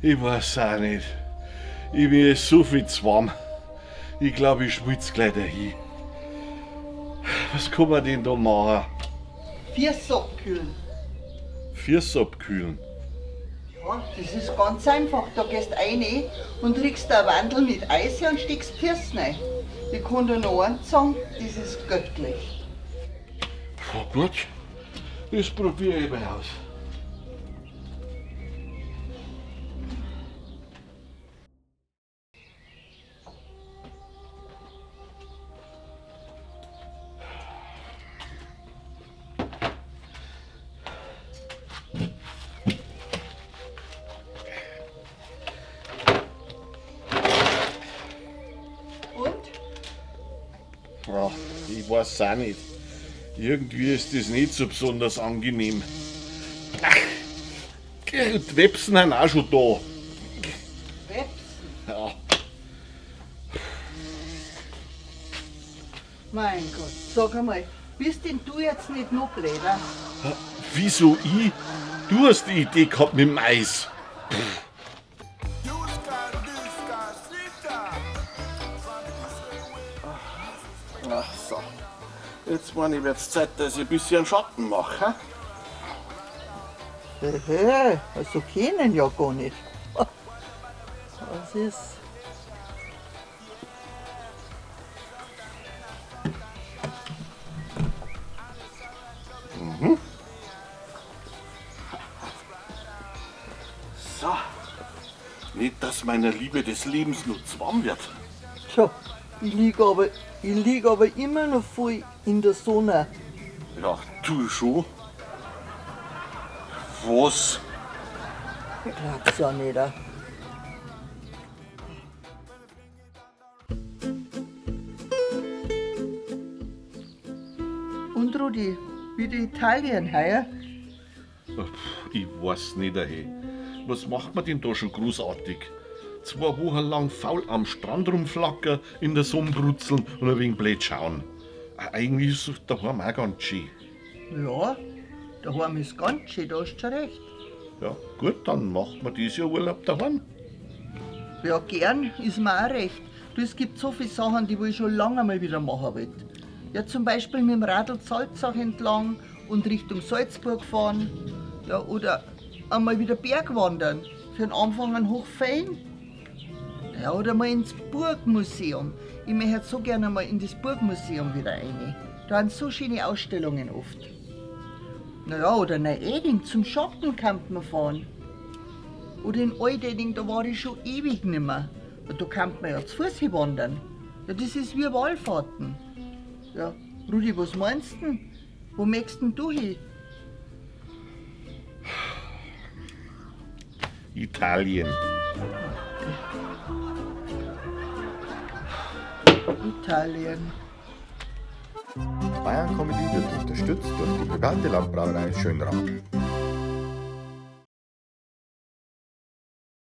Ich weiß auch nicht. Mir ist so viel zu warm. Ich glaube, ich schwitze gleich dahin. Was kann man denn da machen? Fürs abkühlen. Fürs abkühlen. Ja, das ist ganz einfach. Da gehst du rein und kriegst ein Wandel mit Eis und steckst die Füße rein. Ich kann dir noch eins sagen, das ist göttlich. Ja, gut, das probiere ich mal aus. Und? Ja, ich weiß auch nicht. Irgendwie ist das nicht so besonders angenehm. Ach, die Websen sind auch schon da. Websen? Ja, Mein Gott, sag einmal, bist denn du jetzt nicht noch blöder? wieso ich? Du hast die Idee gehabt mit dem Eis. Ach so. Jetzt meine ich, wird's Zeit, dass ich ein bisschen Schatten mache. Hey, also kennen ja gar nicht. Was ist? So. Nicht, dass meiner Liebe des Lebens nur zu warm wird. Tja, ich lieg aber immer noch voll in der Sonne. Ja, du schon. Was? Glaub's ja nicht. Und Rudi, wieder Italien heuer? Ich weiß nicht, hey. Was macht man denn da schon großartig? 2 Wochen lang faul am Strand rumflackern, in der Sonne brutzeln und ein wenig blöd schauen. Eigentlich ist es daheim auch ganz schön. Ja, daheim ist ganz schön, da hast du schon recht. Ja, gut, dann macht man dieses Jahr Urlaub daheim. Ja, gern, ist mir auch recht. Du, es gibt so viele Sachen, die ich schon lange mal wieder machen will. Ja, zum Beispiel mit dem Radl Salzach entlang und Richtung Salzburg fahren. Ja, oder einmal wieder Bergwandern. Für den Anfang ein Hochfein. Ja, oder mal ins Burgmuseum. Ich möchte so gerne mal in das Burgmuseum wieder rein. Da sind so schöne Ausstellungen oft. Naja, oder nach Eding zum Schottencampen fahren. Oder in Alteding, da war ich schon ewig nimmer. Da kann man ja zu Fuß wandern. Ja, das ist wie Wallfahrten. Ja, Rudi, was meinst du denn? Wo möchtest denn du hin? Italien. Italien. Bayern Comedy wird unterstützt durch die private Landbrauerei Schönraum.